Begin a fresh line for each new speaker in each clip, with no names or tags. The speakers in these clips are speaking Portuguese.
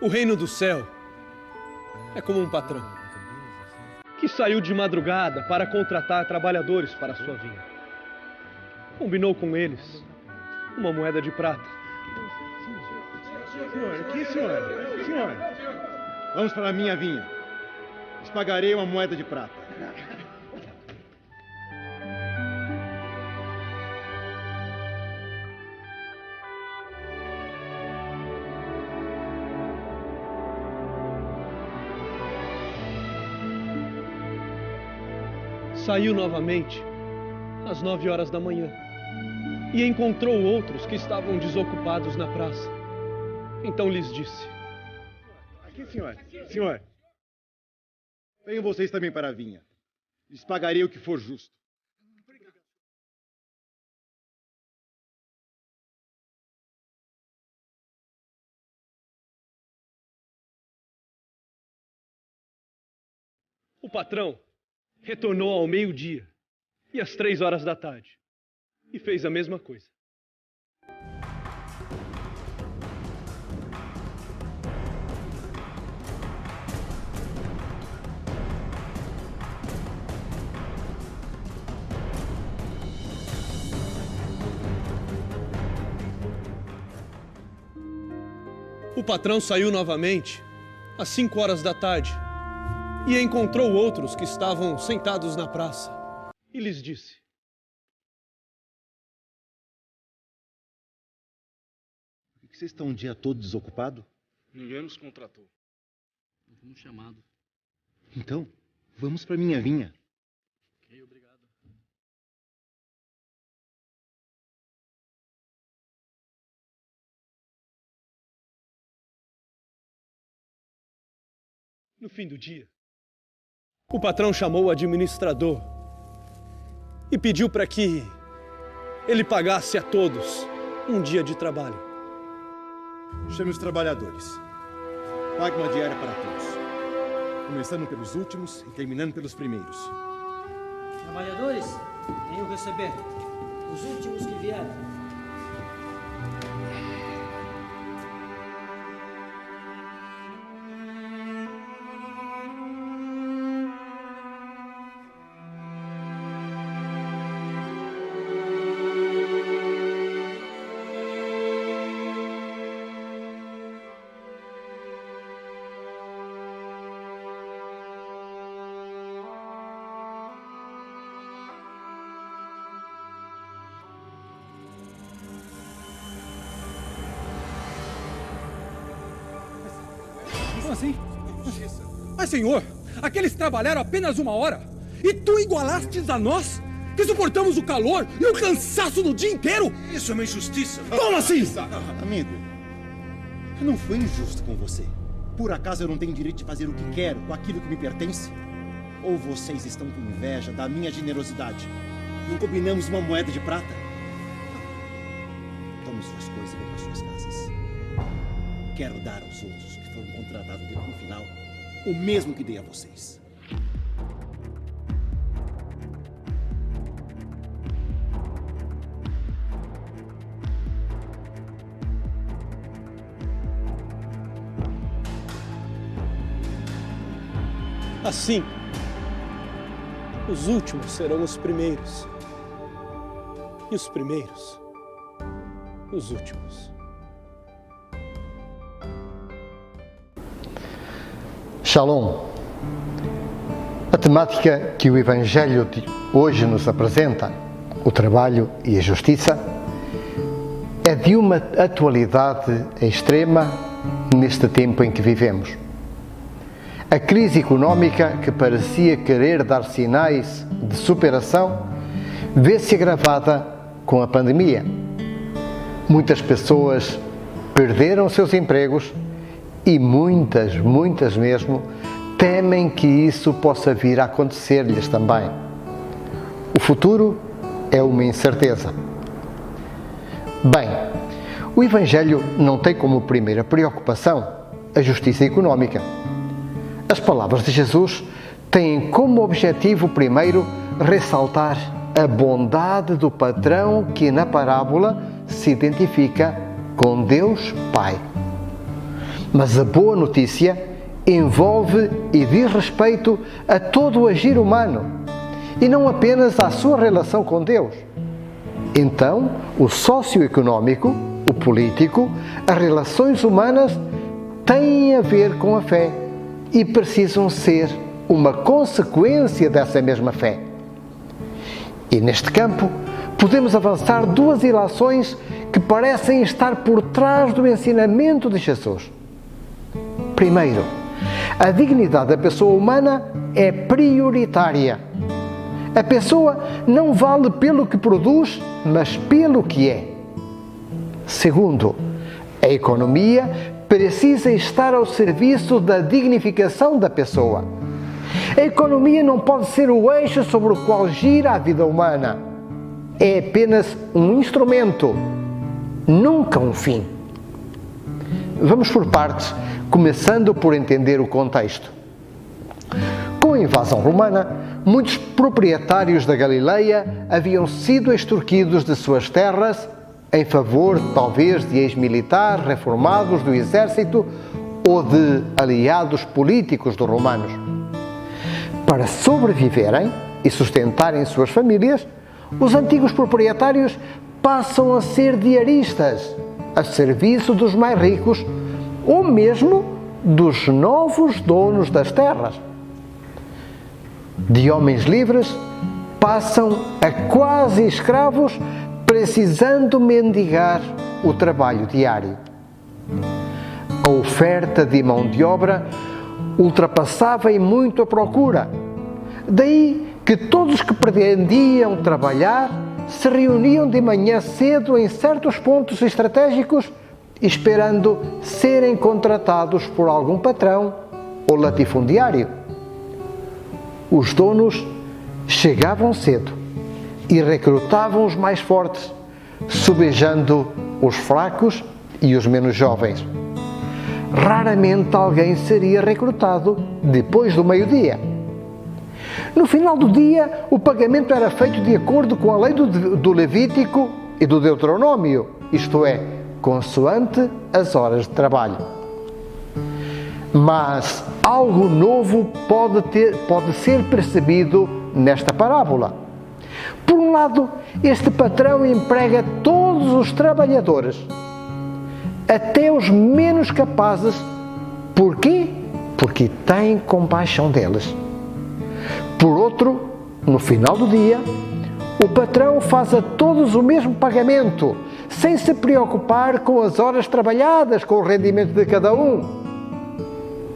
O reino do céu é como um patrão que saiu de madrugada para contratar trabalhadores para a sua vinha. Combinou com eles uma moeda de prata.
Senhor, aqui, senhor. Senhor, vamos para a minha vinha. Lhes pagarei uma moeda de prata.
Saiu novamente às 9 horas da manhã e encontrou outros que estavam desocupados na praça. Então lhes disse:
Aqui, senhor. Senhor, venham vocês também para a vinha. Lhes pagarei o que for justo.
O patrão retornou ao meio-dia e às 3 horas da tarde e fez a mesma coisa. O patrão saiu novamente às 5 horas da tarde e encontrou outros que estavam sentados na praça e lhes disse:
Por que vocês estão um dia todo desocupado?
Ninguém nos contratou.
Não fomos chamados.
Então, vamos para a minha vinha.
Ok, obrigado.
No fim do dia, o patrão chamou o administrador e pediu para que ele pagasse a todos um dia de trabalho.
Chame os trabalhadores. Pague uma diária para todos. Começando pelos últimos e terminando pelos primeiros.
Trabalhadores, venham receber os últimos que vieram.
Como assim? Mas, senhor, aqueles trabalharam apenas 1 hora. E tu igualastes a nós, que suportamos o calor e o cansaço do dia inteiro?
Isso é uma injustiça.
Como assim?
Amigo, eu não fui injusto com você. Por acaso eu não tenho direito de fazer o que quero com aquilo que me pertence? Ou vocês estão com inveja da minha generosidade? Não combinamos uma moeda de prata? Tome suas coisas e vão para suas casas. Quero dar aos outros que foram contratados no final o mesmo que dei a vocês.
Assim, os últimos serão os primeiros e os primeiros os últimos.
Shalom. A temática que o Evangelho de hoje nos apresenta, o trabalho e a justiça, é de uma atualidade extrema neste tempo em que vivemos. A crise económica, que parecia querer dar sinais de superação, vê-se agravada com a pandemia. Muitas pessoas perderam seus empregos e muitas mesmo, temem que isso possa vir a acontecer-lhes também. O futuro é uma incerteza. Bem, o Evangelho não tem como primeira preocupação a justiça económica. As palavras de Jesus têm como objetivo primeiro ressaltar a bondade do patrão que na parábola se identifica com Deus Pai. Mas a boa notícia envolve e diz respeito a todo o agir humano e não apenas à sua relação com Deus. Então, o socioeconómico, o político, as relações humanas têm a ver com a fé e precisam ser uma consequência dessa mesma fé. E neste campo, podemos avançar duas ilações que parecem estar por trás do ensinamento de Jesus. Primeiro, a dignidade da pessoa humana é prioritária. A pessoa não vale pelo que produz, mas pelo que é. Segundo, a economia precisa estar ao serviço da dignificação da pessoa. A economia não pode ser o eixo sobre o qual gira a vida humana. É apenas um instrumento, nunca um fim. Vamos por partes, começando por entender o contexto. Com a invasão romana, muitos proprietários da Galileia haviam sido extorquidos de suas terras em favor, talvez, de ex-militares reformados do exército ou de aliados políticos dos romanos. Para sobreviverem e sustentarem suas famílias, os antigos proprietários passam a ser diaristas, a serviço dos mais ricos ou mesmo dos novos donos das terras. De homens livres, passam a quase escravos, precisando mendigar o trabalho diário. A oferta de mão de obra ultrapassava em muito a procura. Daí que todos que pretendiam trabalhar se reuniam de manhã cedo em certos pontos estratégicos, esperando serem contratados por algum patrão ou latifundiário. Os donos chegavam cedo e recrutavam os mais fortes, subejando os fracos e os menos jovens. Raramente alguém seria recrutado depois do meio-dia. No final do dia, o pagamento era feito de acordo com a lei do Levítico e do Deuteronômio, isto é, consoante as horas de trabalho. Mas algo novo pode ser percebido nesta parábola. Por um lado, este patrão emprega todos os trabalhadores, até os menos capazes. Porquê? Porque tem compaixão deles. Por outro, no final do dia, o patrão faz a todos o mesmo pagamento, sem se preocupar com as horas trabalhadas, com o rendimento de cada um.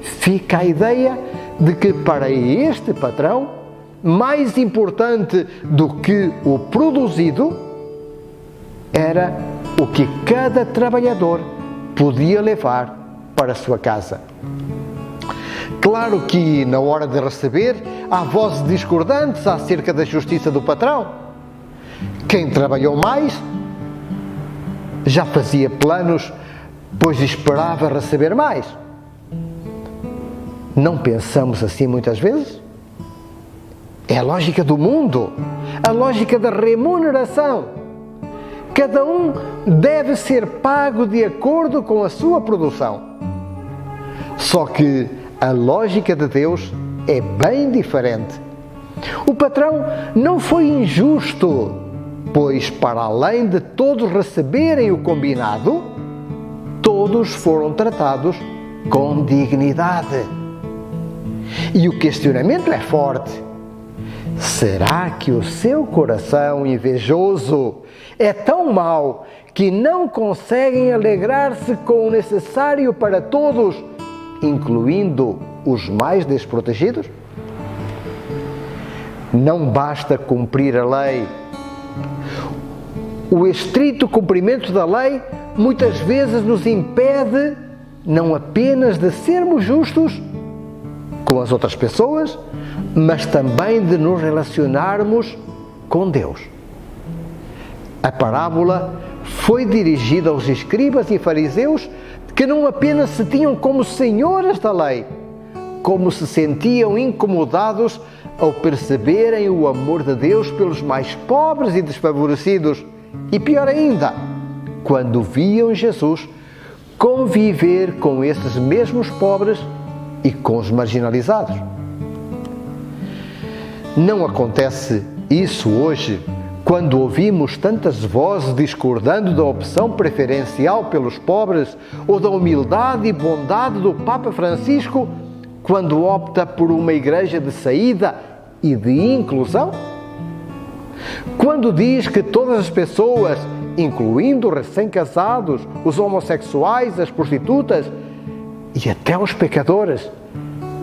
Fica a ideia de que para este patrão, mais importante do que o produzido, era o que cada trabalhador podia levar para a sua casa. Claro que, na hora de receber, há vozes discordantes acerca da justiça do patrão. Quem trabalhou mais já fazia planos, pois esperava receber mais. Não pensamos assim muitas vezes? É a lógica do mundo, a lógica da remuneração. Cada um deve ser pago de acordo com a sua produção. Só que a lógica de Deus é bem diferente. O patrão não foi injusto, pois, para além de todos receberem o combinado, todos foram tratados com dignidade. E o questionamento é forte. Será que o seu coração invejoso é tão mau que não conseguem alegrar-se com o necessário para todos, incluindo os mais desprotegidos? Não basta cumprir a lei. O estrito cumprimento da lei muitas vezes nos impede não apenas de sermos justos com as outras pessoas, mas também de nos relacionarmos com Deus. A parábola foi dirigida aos escribas e fariseus que não apenas se tinham como senhores da lei, como se sentiam incomodados ao perceberem o amor de Deus pelos mais pobres e desfavorecidos, e pior ainda, quando viam Jesus conviver com esses mesmos pobres e com os marginalizados. Não acontece isso hoje, quando ouvimos tantas vozes discordando da opção preferencial pelos pobres ou da humildade e bondade do Papa Francisco, quando opta por uma igreja de saída e de inclusão? Quando diz que todas as pessoas, incluindo os recém-casados, os homossexuais, as prostitutas e até os pecadores,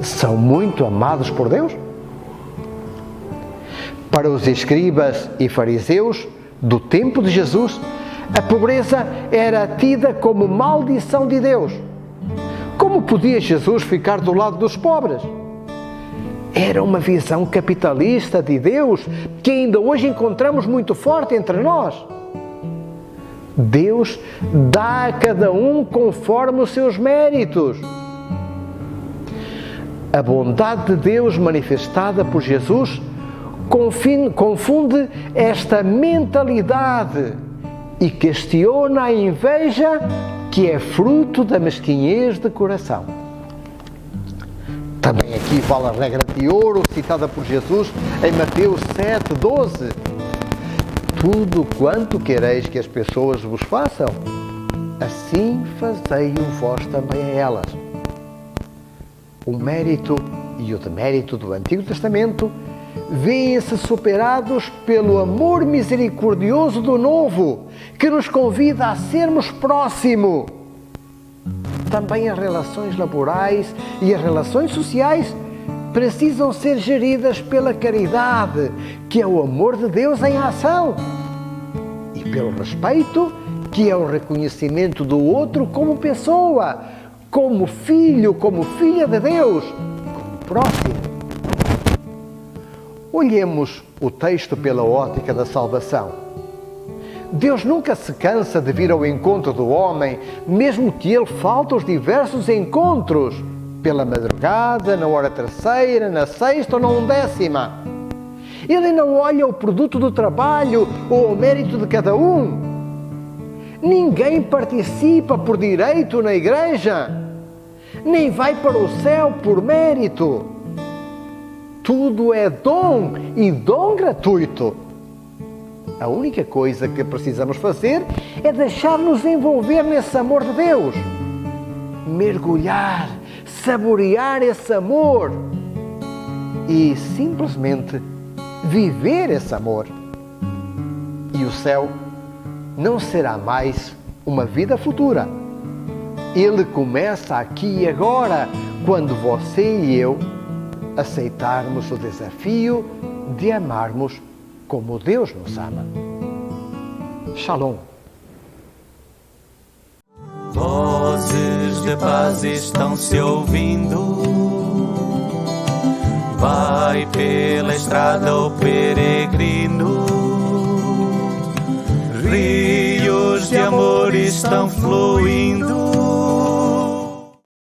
são muito amados por Deus? Para os escribas e fariseus do tempo de Jesus, a pobreza era tida como maldição de Deus. Como podia Jesus ficar do lado dos pobres? Era uma visão capitalista de Deus que ainda hoje encontramos muito forte entre nós. Deus dá a cada um conforme os seus méritos. A bondade de Deus manifestada por Jesus confunde esta mentalidade e questiona a inveja que é fruto da mesquinhez de coração. Também aqui vale a regra de ouro citada por Jesus em Mateus 7:12. Tudo quanto quereis que as pessoas vos façam, assim fazei-o vós também a elas. O mérito e o demérito do Antigo Testamento vêem-se superados pelo amor misericordioso do Novo, que nos convida a sermos próximo. Também as relações laborais e as relações sociais precisam ser geridas pela caridade, que é o amor de Deus em ação, e pelo respeito, que é o reconhecimento do outro como pessoa, como filho, como filha de Deus, como próximo. Olhemos o texto pela ótica da salvação. Deus nunca se cansa de vir ao encontro do homem, mesmo que ele falte aos diversos encontros, pela madrugada, na hora terceira, na sexta ou na 11ª. Ele não olha o produto do trabalho ou o mérito de cada um. Ninguém participa por direito na igreja, nem vai para o céu por mérito. Tudo é dom e dom gratuito. A única coisa que precisamos fazer é deixar-nos envolver nesse amor de Deus. Mergulhar, saborear esse amor e simplesmente viver esse amor. E o céu não será mais uma vida futura. Ele começa aqui e agora, quando você e eu aceitarmos o desafio de amarmos como Deus nos ama. Shalom.
Vozes de paz estão se ouvindo. Vai pela estrada o peregrino. Rios de amor estão fluindo.